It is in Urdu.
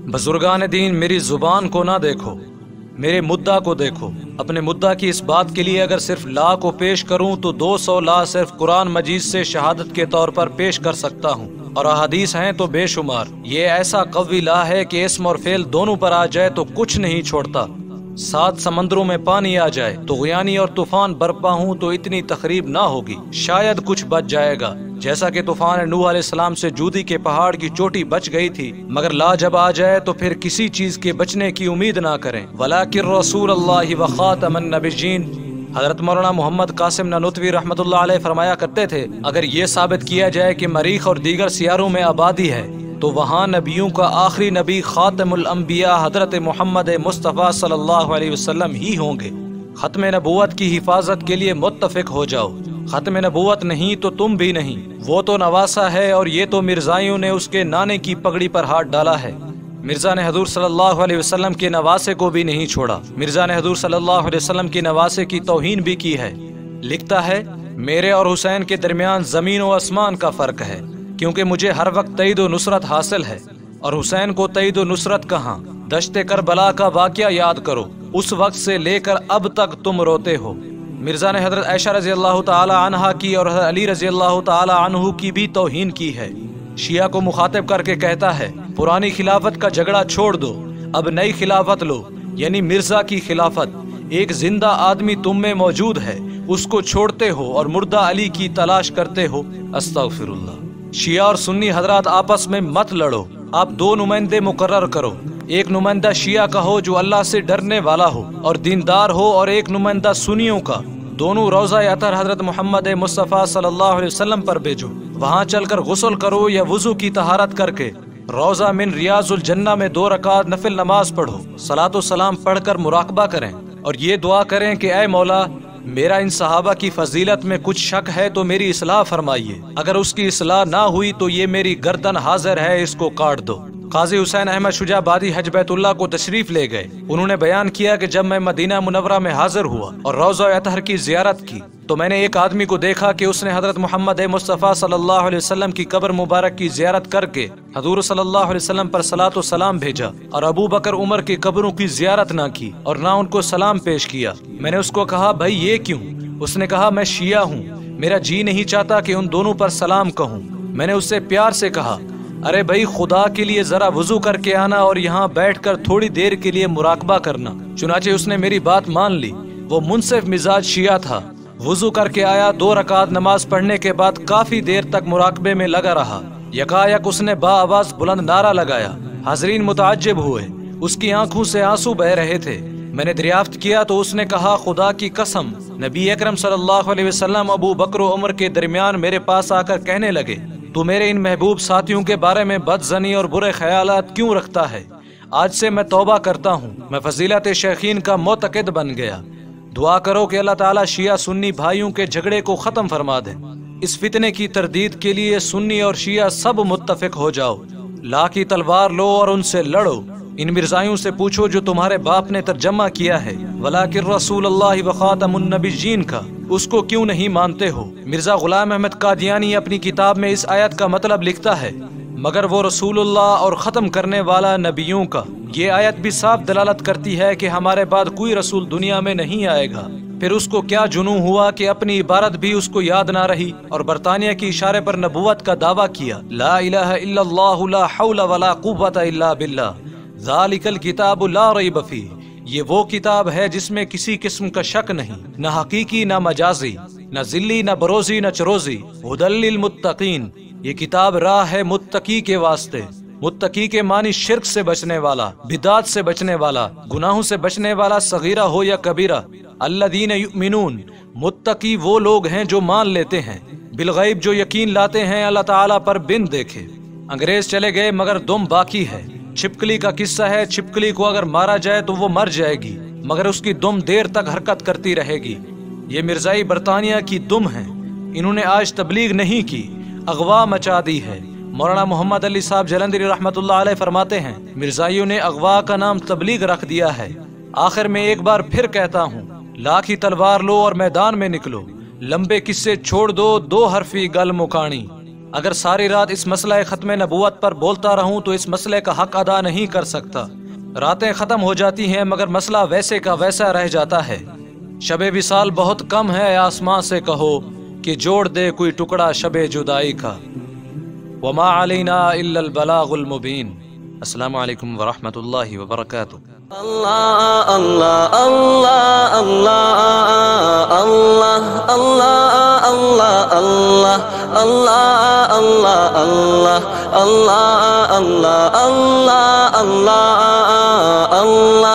بزرگان دین، میری زبان کو نہ دیکھو، میرے مدعا کو دیکھو۔ اپنے مدعا کی اس بات کے لیے اگر صرف لا کو پیش کروں تو 200 لا صرف قرآن مجید سے شہادت کے طور پر پیش کر سکتا ہوں، اور احادیث ہیں تو بے شمار۔ یہ ایسا قوی لا ہے کہ اسم اور فعل دونوں پر آ جائے تو کچھ نہیں چھوڑتا۔ 7 سمندروں میں پانی آ جائے، طغیانی اور طوفان برپا ہوں تو اتنی تخریب نہ ہوگی، شاید کچھ بچ جائے گا، جیسا کہ طوفان نوح علیہ السلام سے جودی کے پہاڑ کی چوٹی بچ گئی تھی۔ مگر لا جب آ جائے تو پھر کسی چیز کے بچنے کی امید نہ کریں۔ وَلَٰكِن رسول اللہ وخاتم النبیین، حضرت مولانا محمد قاسم نانوتوی رحمۃ اللہ علیہ فرمایا کرتے تھے، اگر یہ ثابت کیا جائے کہ مریخ اور دیگر سیاروں میں آبادی ہے تو وہاں نبیوں کا آخری نبی خاتم الانبیاء حضرت محمد مصطفیٰ صلی اللہ علیہ وسلم ہی ہوں گے۔ ختم نبوت کی حفاظت کے لیے متفق ہو جاؤ۔ ختم نبوت نہیں تو تم بھی نہیں، وہ تو نواسا ہے اور یہ تو مرزائیوں نے اس کے نانے کی پگڑی پر ہاتھ ڈالا ہے۔ مرزا نے حضور صلی اللہ علیہ وسلم کے نواسے کو بھی نہیں چھوڑا، مرزا نے حضور صلی اللہ علیہ وسلم کے نواسے کی توہین بھی کی ہے۔ لکھتا ہے، میرے اور حسین کے درمیان زمین و آسمان کا فرق ہے، کیونکہ مجھے ہر وقت تائید و نصرت حاصل ہے اور حسین کو تائید و نصرت کہاں۔ دشت کربلا کا واقعہ یاد کرو، اس وقت سے لے کر اب تک تم روتے ہو۔ مرزا نے حضرت عائشہ رضی اللہ تعالی عنہا کی اور حضرت علی رضی اللہ تعالی عنہ کی بھی توہین کی ہے۔ شیعہ کو مخاطب کر کے کہتا ہے، پرانی خلافت کا جھگڑا چھوڑ دو، اب نئی خلافت لو، یعنی مرزا کی خلافت۔ ایک زندہ آدمی تم میں موجود ہے، اس کو چھوڑتے ہو اور مردہ علی کی تلاش کرتے ہو۔ استغفر اللہ۔ شیعہ اور سنی حضرات آپس میں مت لڑو، آپ 2 نمائندے مقرر کرو۔ ایک نمائندہ شیعہ کا ہو جو اللہ سے ڈرنے والا ہو اور دیندار ہو، اور ایک نمائندہ سنیوں کا۔ دونوں روضہ اطہر حضرت محمد مصطفیٰ صلی اللہ علیہ وسلم پر بھیجو، وہاں چل کر غسل کرو یا وضو کی طہارت کر کے روضہ من ریاض الجنہ میں 2 رکعت نفل نماز پڑھو، صلاۃ و سلام پڑھ کر مراقبہ کریں اور یہ دعا کریں کہ اے مولا، میرا ان صحابہ کی فضیلت میں کچھ شک ہے تو میری اصلاح فرمائیے، اگر اس کی اصلاح نہ ہوئی تو یہ میری گردن حاضر ہے، اس کو کاٹ دو۔ قاضی حسین احمد شجاع بادی حج بیت اللہ کو تشریف لے گئے۔ انہوں نے بیان کیا کہ جب میں مدینہ منورہ میں حاضر ہوا اور روضہ اطہر کی زیارت کی تو میں نے ایک آدمی کو دیکھا کہ اس نے حضرت محمد مصطفیٰ صلی اللہ علیہ وسلم کی قبر مبارک کی زیارت کر کے حضور صلی اللہ علیہ وسلم پر صلاۃ و سلام بھیجا، اور ابو بکر عمر کی قبروں کی زیارت نہ کی اور نہ ان کو سلام پیش کیا۔ میں نے اس کو کہا، بھائی یہ کیوں؟ اس نے کہا، میں شیعہ ہوں، میرا جی نہیں چاہتا کہ ان دونوں پر سلام کہوں۔ میں نے اس سے پیار سے کہا، ارے بھائی، خدا کے لیے ذرا وضو کر کے آنا اور یہاں بیٹھ کر تھوڑی دیر کے لیے مراقبہ کرنا۔ چنانچہ اس نے میری بات مان لی۔ وہ منصف مزاج شیعہ تھا، وضو کر کے آیا، 2 رکعت نماز پڑھنے کے بعد کافی دیر تک مراقبے میں لگا رہا۔ یکایک اس نے با آواز بلند نعرہ لگایا، حاضرین متعجب ہوئے، اس کی آنکھوں سے آنسو بہہ رہے تھے۔ میں نے دریافت کیا تو اس نے کہا، خدا کی قسم، نبی اکرم صلی اللہ علیہ وسلم ابو بکر و عمر کے درمیان میرے پاس آ کر کہنے لگے، تو میرے ان محبوب ساتھیوں کے بارے میں بد ظنی اور برے خیالات کیوں رکھتا ہے؟ آج سے میں توبہ کرتا ہوں، میں فضیلت شیخین کا معتقد بن گیا۔ دعا کرو کہ اللہ تعالیٰ شیعہ سنی بھائیوں کے جھگڑے کو ختم فرما دے۔ اس فتنے کی تردید کے لیے سنی اور شیعہ سب متفق ہو جاؤ، لا کی تلوار لو اور ان سے لڑو۔ ان مرزائیوں سے پوچھو جو تمہارے باپ نے ترجمہ کیا ہے وَلَٰكِن رسول اللہ وخاتم النبیین کا، اس کو کیوں نہیں مانتے ہو؟ مرزا غلام احمد قادیانی اپنی کتاب میں اس آیت کا مطلب لکھتا ہے، مگر وہ رسول اللہ اور ختم کرنے والا نبیوں کا۔ یہ آیت بھی صاف دلالت کرتی ہے کہ ہمارے بعد کوئی رسول دنیا میں نہیں آئے گا۔ پھر اس کو کیا جنوں ہوا کہ اپنی عبارت بھی اس کو یاد نہ رہی اور برطانیہ کی اشارے پر نبوت کا دعویٰ کیا، لا الہ الا اللہ لا حول ولا قوت الا باللہ ذالک الکتاب لا ریب فیہ۔ یہ وہ کتاب ہے جس میں کسی قسم کا شک نہیں، نہ حقیقی نہ مجازی، نہ ذلی نہ بروزی نہ چروزی، ھدی للمتقین۔ یہ کتاب راہ ہے متقی کے واسطے۔ متقی کے معنی شرک سے بچنے والا، بدعت سے بچنے والا، گناہوں سے بچنے والا، صغیرہ ہو یا کبیرہ۔ الذین یؤمنون، متقی وہ لوگ ہیں جو مان لیتے ہیں، بالغیب جو یقین لاتے ہیں اللہ تعالیٰ پر بن دیکھے۔ انگریز چلے گئے مگر دم باقی ہے۔ چھپکلی کا قصہ ہے، چھپکلی کو اگر مارا جائے تو وہ مر جائے گی مگر اس کی دم دیر تک حرکت کرتی رہے گی۔ یہ مرزائی برطانیہ کی دم ہے، انہوں نے آج تبلیغ نہیں کی، اغوا مچا دی ہے۔ مولانا محمد علی صاحب جلندری رحمۃ اللہ علیہ فرماتے ہیں، مرزائیوں نے اغوا کا نام تبلیغ رکھ دیا ہے۔ آخر میں ایک بار پھر کہتا ہوں، لا کی تلوار لو اور میدان میں نکلو، لمبے قصے چھوڑ دو، 2 حرفی گل مکانی۔ اگر ساری رات اس مسئلہ ختم نبوت پر بولتا رہوں تو اس مسئلے کا حق ادا نہیں کر سکتا۔ راتیں ختم ہو جاتی ہیں مگر مسئلہ ویسے کا ویسا رہ جاتا ہے۔ شب وصال بہت کم ہے، آسمان سے کہو کہ جوڑ دے کوئی ٹکڑا شب جدائی کا۔ وما علینا الا البلاغ المبین۔ السلام علیکم ورحمۃ اللہ وبرکاتہ۔ اللہ اللہ اللہ اللہ اللہ اللہ اللہ اللہ اللہ اللہ اللہ اللہ اللہ اللہ اللہ اللہ